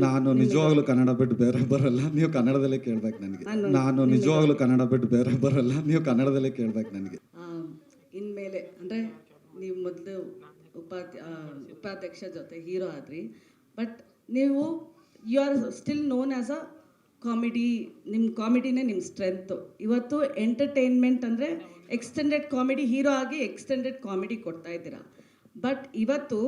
ನಾನು ನಿಜವಾಗ್ಲೂ ಕನ್ನಡ ಬಿಟ್ಟು ಬೇರೆ ಬರಲ್ಲ, ನೀವು ಕನ್ನಡದಲ್ಲೇ ಕೇಳ್ಬೇಕು ನನಗೆ. ನಾನು ನಿಜವಾಗ್ಲೂ ಕನ್ನಡ ಬಿಟ್ಟು ಬೇರೆ ಬರಲ್ಲ, ನೀವು ಕನ್ನಡದಲ್ಲೇ ಕೇಳ್ಬೇಕು ನನಗೆ. ಇನ್ಮೇಲೆ ಅಂದರೆ ನೀವು ಮೊದಲು ಉಪಾಧ್ಯಕ್ಷ ಜೊತೆ ಹೀರೋ ಆದ್ರಿ, ಬಟ್ ನೀವು you are still known as a comedy. ನಿಮ್ಮ ಕಾಮಿಡಿನೇ ನಿಮ್ಮ ಸ್ಟ್ರೆಂತು. ಇವತ್ತು ಎಂಟರ್ಟೈನ್ಮೆಂಟ್ ಅಂದರೆ ಎಕ್ಸ್ಟೆಂಡೆಡ್ ಕಾಮಿಡಿ, ಹೀರೋ ಆಗಿ ಎಕ್ಸ್ಟೆಂಡೆಡ್ ಕಾಮಿಡಿ ಕೊಡ್ತಾ ಇದ್ದೀರಾ. ಬಟ್ ಇವತ್ತು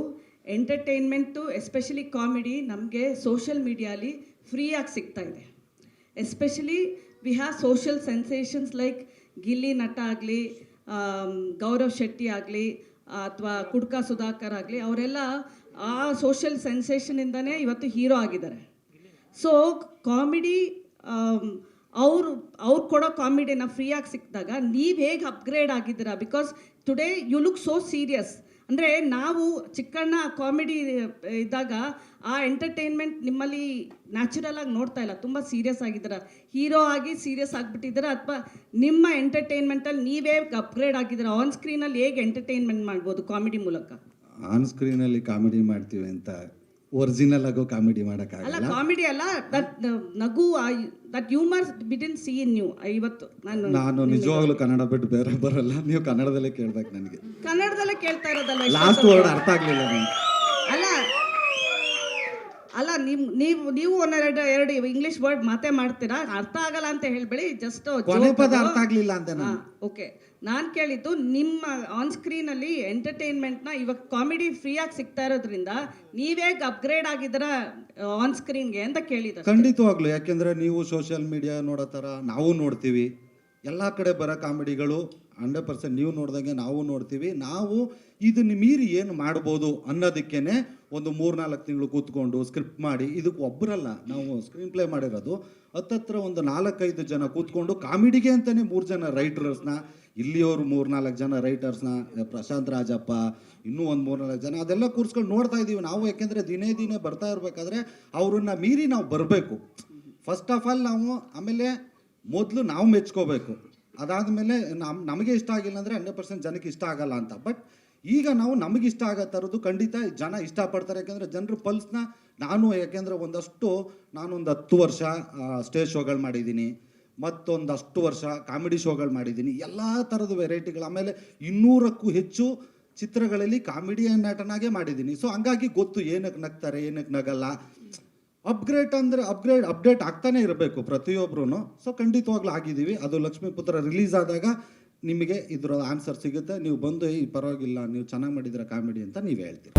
ಎಂಟರ್ಟೈನ್ಮೆಂಟು ಎಸ್ಪೆಷಲಿ ಕಾಮಿಡಿ ನಮಗೆ ಸೋಷಿಯಲ್ ಮೀಡಿಯಾಲಿ ಫ್ರೀಯಾಗಿ ಸಿಗ್ತಾ ಇದೆ. Especially we have social sensations like Gilli Nata ಆಗಲಿ, ಗೌರವ್ ಶೆಟ್ಟಿ ಆಗಲಿ, ಅಥವಾ ಕುಡ್ಕ ಸುಧಾಕರ್ ಆಗಲಿ, ಅವರೆಲ್ಲ ಆ ಸೋಷಿಯಲ್ ಸೆನ್ಸೇಷನಿಂದನೇ ಇವತ್ತು ಹೀರೋ ಆಗಿದ್ದಾರೆ. ಸೊ ಕಾಮಿಡಿ ಅವ್ರು ಕೊಡೋ ಕಾಮಿಡಿನ ಫ್ರೀಯಾಗಿ ಸಿಕ್ಕಿದಾಗ ನೀವು ಹೇಗೆ ಅಪ್ಗ್ರೇಡ್ ಆಗಿದ್ದೀರಾ? Because today you look so serious. ಅಂದರೆ ನಾವು ಚಿಕ್ಕಣ್ಣ ಕಾಮಿಡಿ ಇದ್ದಾಗ ಆ ಎಂಟರ್ಟೈನ್ಮೆಂಟ್ ನಿಮ್ಮಲ್ಲಿ ನ್ಯಾಚುರಲ್ ಆಗಿ ನೋಡ್ತಾ ಇಲ್ಲ, ತುಂಬ ಸೀರಿಯಸ್ ಆಗಿದ್ದೀರಾ. ಹೀರೋ ಆಗಿ ಸೀರಿಯಸ್ ಆಗಿಬಿಟ್ಟಿದ್ದೀರಾ, ಅಥವಾ ನಿಮ್ಮ ಎಂಟರ್ಟೈನ್ಮೆಂಟಲ್ಲಿ ನೀವೇ ಅಪ್ಗ್ರೇಡ್ ಆಗಿದ್ದೀರಾ? ಆನ್ ಸ್ಕ್ರೀನಲ್ಲಿ ಹೇಗೆ ಎಂಟರ್ಟೈನ್ಮೆಂಟ್ ಮಾಡ್ಬೋದು ಕಾಮಿಡಿ ಮೂಲಕ? ಆನ್ ಸ್ಕ್ರೀನಲ್ಲಿ ಕಾಮಿಡಿ ಮಾಡ್ತೀವಿ ಅಂತ ಒರಿಜಿನಲ್ ಆಗೋ ಕಾಮಿಡಿ ಅಲ್ಲ, ಮಾಡೋಕ್ಕಾಗಲ್ಲ. ಕಾಮಿಡಿ ಅಲ್ಲ, ದಟ್ ನಗು, that humour we didn't see in you. ಇವತ್ತು ನಾನು ನಿಜವಾಗ್ಲೂ ಕನ್ನಡ ಬಿಟ್ಟು ಬೇರೆ ಬರಲ್ಲ, ನೀವು ಕನ್ನಡದಲ್ಲೇ ಕೇಳ್ಬೇಕು ನನಗೆ. ಕನ್ನಡದಲ್ಲೇ ಕೇಳ್ತಾ ಇರೋದಲ್ಲ. ಲಾಸ್ಟ್ ವರ್ಡ್ ಅರ್ಥ ಆಗ್ಲಿಲ್ಲ ನನಗೆ. ಅಲ್ಲ ನೀವು ಎರಡು ಇಂಗ್ಲಿಷ್ ವರ್ಡ್ ಮಾಡ್ತೀರಾ, ಅರ್ಥ ಆಗಲ್ಲ ಅಂತ ಹೇಳ್ಬೇಡಿ. ಜಸ್ಟ್ ಕೊನೆ ಪದ ಅರ್ಥ ಆಗ್ಲಿಲ್ಲ ಅಂತ. ಓಕೆ, ನಾನು ಕೇಳಿದ್ದು ನಿಮ್ಮ ಆನ್ ಸ್ಕ್ರೀನಲ್ಲಿ ಎಂಟರ್ಟೈನ್ಮೆಂಟ್ನ ಇವಾಗ ಕಾಮಿಡಿ ಫ್ರೀಯಾಗಿ ಸಿಗ್ತಾ ಇರೋದ್ರಿಂದ ನೀವೇ ಅಪ್ಗ್ರೇಡ್ ಆಗಿದ್ದೀರಾ ಆನ್ ಸ್ಕ್ರೀನ್ಗೆ ಅಂತ ಕೇಳಿದ. ಖಂಡಿತವಾಗ್ಲು, ಯಾಕೆಂದ್ರೆ ನೀವು ಸೋಷಿಯಲ್ ಮೀಡಿಯಾ ನೋಡೋ ಥರ ನಾವು ನೋಡ್ತೀವಿ. ಎಲ್ಲ ಕಡೆ ಬರೋ ಕಾಮಿಡಿಗಳು 100% ನೀವು ನೋಡ್ದಂಗೆ ನಾವು ನೋಡ್ತೀವಿ. ನಾವು ಇದನ್ನ ಮೀರಿ ಏನು ಮಾಡ್ಬೋದು ಅನ್ನೋದಕ್ಕೇನೆ ಒಂದು 3-4 ತಿಂಗಳು ಕೂತ್ಕೊಂಡು ಸ್ಕ್ರಿಪ್ಟ್ ಮಾಡಿ, ಇದಕ್ಕೆ ಒಬ್ಬರಲ್ಲ ನಾವು ಸ್ಕ್ರೀನ್ ಪ್ಲೇ ಮಾಡಿರೋದು, ಹತ್ತತ್ರ ಒಂದು 4-5 ಜನ ಕೂತ್ಕೊಂಡು ಕಾಮಿಡಿಗೆ ಅಂತಲೇ 3 ಜನ ರೈಟರ್ಸ್ನ, ಇಲ್ಲಿಯವರು 3-4 ಜನ ರೈಟರ್ಸ್ನ, ಪ್ರಶಾಂತ್ ರಾಜಪ್ಪ, ಇನ್ನೂ ಒಂದು 3-4 ಜನ, ಅದೆಲ್ಲ ಕೂರಿಸ್ಕೊಂಡು ನೋಡ್ತಾ ಇದ್ದೀವಿ ನಾವು. ಯಾಕೆಂದರೆ ದಿನೇ ಬರ್ತಾ ಇರಬೇಕಾದ್ರೆ ಅವ್ರನ್ನ ಮೀರಿ ನಾವು ಬರಬೇಕು. ಫಸ್ಟ್ ಆಫ್ ಆಲ್ ನಾವು ಆಮೇಲೆ ಮೊದಲು ನಾವು ಮೆಚ್ಕೋಬೇಕು. ಅದಾದಮೇಲೆ ನಮಗೆ ಇಷ್ಟ ಆಗಿಲ್ಲ ಅಂದರೆ 100% ಜನಕ್ಕೆ ಇಷ್ಟ ಆಗಲ್ಲ ಅಂತ. ಬಟ್ ಈಗ ನಾವು ನಮಗೆ ಇಷ್ಟ ಆಗೋ ಥರದ್ದು ಖಂಡಿತ ಜನ ಇಷ್ಟಪಡ್ತಾರೆ. ಯಾಕೆಂದರೆ ಜನರ ಪಲ್ಸ್ನ ಯಾಕೆಂದರೆ ನಾನೊಂದು 10 ವರ್ಷ ಸ್ಟೇಜ್ ಶೋಗಳು ಮಾಡಿದ್ದೀನಿ, ಮತ್ತೊಂದಷ್ಟು ವರ್ಷ ಕಾಮಿಡಿ ಶೋಗಳು ಮಾಡಿದ್ದೀನಿ, ಎಲ್ಲ ಥರದ ವೆರೈಟಿಗಳು. ಆಮೇಲೆ 200ಕ್ಕೂ ಹೆಚ್ಚು ಚಿತ್ರಗಳಲ್ಲಿ ಕಾಮಿಡಿ ನಟನಾಗೆ ಮಾಡಿದ್ದೀನಿ. ಸೊ ಹಂಗಾಗಿ ಗೊತ್ತು ಏನಕ್ಕೆ ನಗ್ತಾರೆ, ಏನಕ್ಕೆ ನಗಲ್ಲ. ಅಪ್ಡೇಟ್ ಆಗ್ತಾನೆ ಇರಬೇಕು ಪ್ರತಿಯೊಬ್ಬರೂ. ಸೊ ಖಂಡಿತವಾಗ್ಲೂ ಆಗಿದ್ದೀವಿ. ಅದು ಲಕ್ಷ್ಮೀಪುತ್ರ ರಿಲೀಸ್ ಆದಾಗ ನಿಮಗೆ ಇದರ ಆನ್ಸರ್ ಸಿಗುತ್ತೆ. ನೀವು ಬಂದು ಈ ಪರವಾಗಿಲ್ಲ, ನೀವು ಚೆನ್ನಾಗಿ ಮಾಡಿದ್ದೀರ ಕಾಮಿಡಿ ಅಂತ ನೀವು ಹೇಳ್ತೀರಿ.